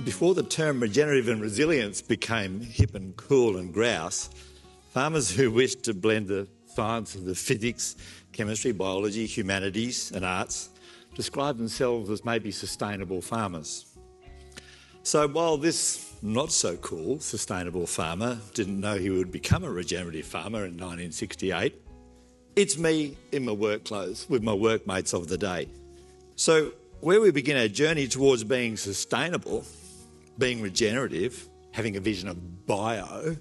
Before the term regenerative and resilience became hip and cool and grouse, farmers who wished to blend the sciences of physics, chemistry, biology, humanities and arts described themselves as maybe sustainable farmers. So while this not so cool sustainable farmer didn't know he would become a regenerative farmer in 1968, it's me in my work clothes with my workmates of the day. So where we begin our journey towards being sustainable, being regenerative, having a vision of bio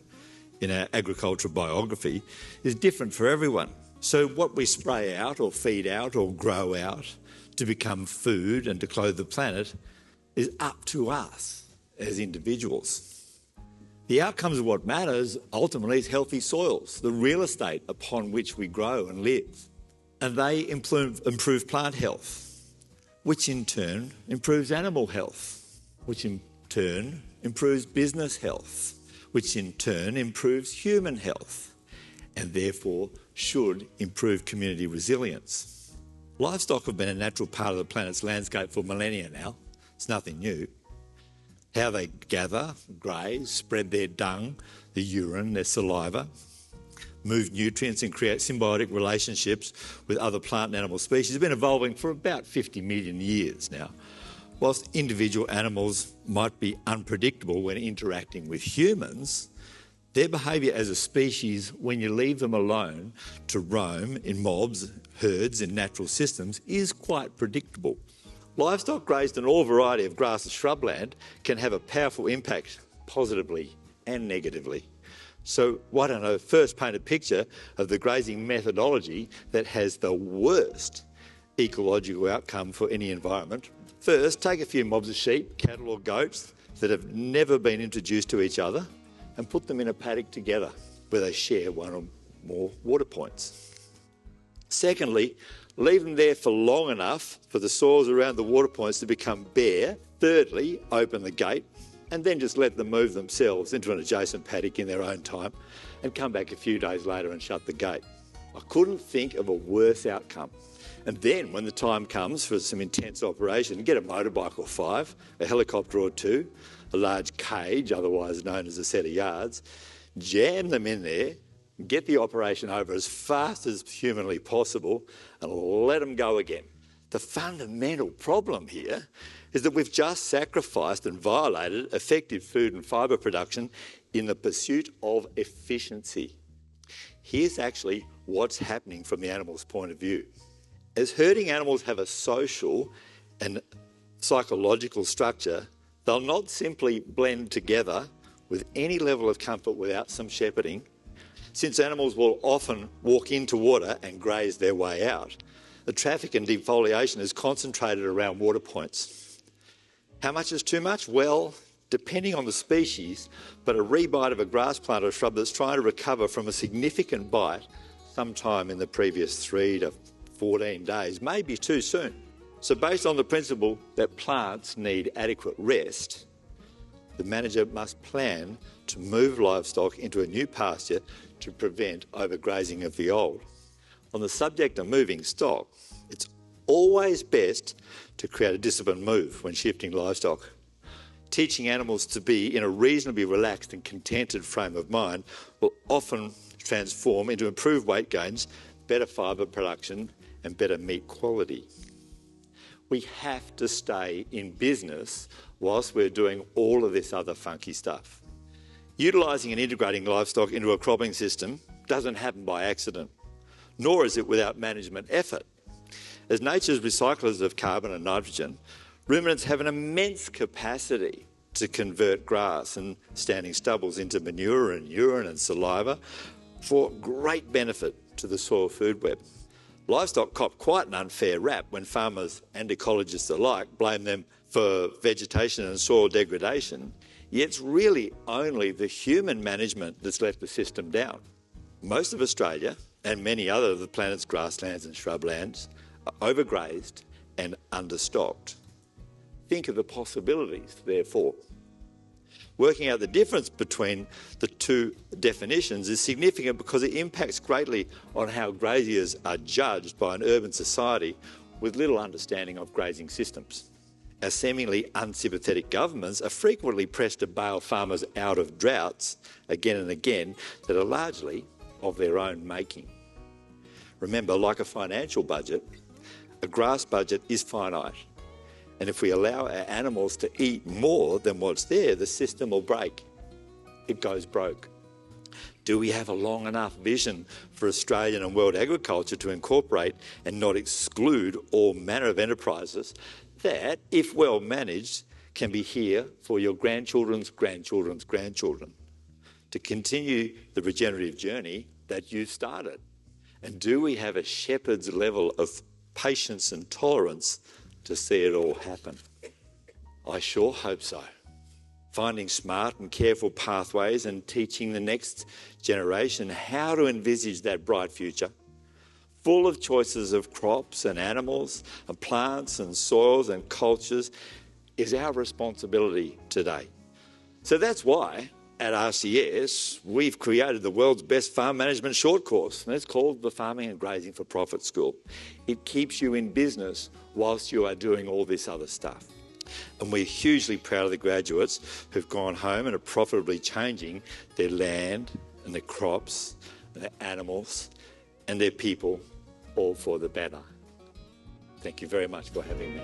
in our agricultural biography is different for everyone. So what we spray out or feed out or grow out to become food and to clothe the planet is up to us as individuals. The outcomes of what matters ultimately is healthy soils, the real estate upon which we grow and live. And they improve plant health, which in turn improves animal health, which in turn improves business health, which in turn improves human health, and therefore should improve community resilience. Livestock have been a natural part of the planet's landscape for millennia now. It's nothing new. How they gather, graze, spread their dung, their urine, their saliva, move nutrients and create symbiotic relationships with other plant and animal species has been evolving for about 50 million years now. Whilst individual animals might be unpredictable when interacting with humans, their behaviour as a species, when you leave them alone to roam in mobs, herds and natural systems, is quite predictable. Livestock grazed in all variety of grass and shrubland can have a powerful impact, positively and negatively. So why don't I first paint a picture of the grazing methodology that has the worst ecological outcome for any environment. First, take a few mobs of sheep, cattle or goats that have never been introduced to each other and put them in a paddock together where they share one or more water points. Secondly, leave them there for long enough for the soils around the water points to become bare. Thirdly, open the gate and then just let them move themselves into an adjacent paddock in their own time and come back a few days later and shut the gate. I couldn't think of a worse outcome. And then when the time comes for some intense operation, get a motorbike or 5, a helicopter or 2, a large cage, otherwise known as a set of yards, jam them in there, get the operation over as fast as humanly possible and let them go again. The fundamental problem here is that we've just sacrificed and violated effective food and fibre production in the pursuit of efficiency. Here's actually what's happening from the animal's point of view. As herding animals have a social and psychological structure, they'll not simply blend together with any level of comfort without some shepherding, since animals will often walk into water and graze their way out. The traffic and defoliation is concentrated around water points. How much is too much? Well, depending on the species, but a rebite of a grass plant or shrub that's trying to recover from a significant bite sometime in the previous 3 to 14 days may be too soon. So based on the principle that plants need adequate rest, the manager must plan to move livestock into a new pasture to prevent overgrazing of the old. On the subject of moving stock, it's always best to create a disciplined move when shifting livestock. Teaching animals to be in a reasonably relaxed and contented frame of mind will often transform into improved weight gains, better fibre production and better meat quality. We have to stay in business whilst we're doing all of this other funky stuff. Utilising and integrating livestock into a cropping system doesn't happen by accident, nor is it without management effort. As nature's recyclers of carbon and nitrogen, ruminants have an immense capacity to convert grass and standing stubbles into manure and urine and saliva for great benefit to the soil food web. Livestock cop quite an unfair rap when farmers and ecologists alike blame them for vegetation and soil degradation, yet it's really only the human management that's let the system down. Most of Australia and many other of the planet's grasslands and shrublands are overgrazed and understocked. Think of the possibilities, therefore. Working out the difference between the two definitions is significant because it impacts greatly on how graziers are judged by an urban society with little understanding of grazing systems. Our seemingly unsympathetic governments are frequently pressed to bail farmers out of droughts again and again that are largely of their own making. Remember, like a financial budget, a grass budget is finite. And if we allow our animals to eat more than what's there, the system will break. It goes broke. Do we have a long enough vision for Australian and world agriculture to incorporate and not exclude all manner of enterprises that, if well managed, can be here for your grandchildren's grandchildren's grandchildren, to continue the regenerative journey that you started? And do we have a shepherd's level of patience and tolerance to see it all happen? I sure hope so. Finding smart and careful pathways and teaching the next generation how to envisage that bright future, full of choices of crops and animals and plants and soils and cultures, is our responsibility today. So that's why at RCS we've created the world's best farm management short course, and it's called the Farming and Grazing for Profit School. It keeps you in business whilst you are doing all this other stuff. And we're hugely proud of the graduates who've gone home and are profitably changing their land and their crops, and their animals and their people, all for the better. Thank you very much for having me.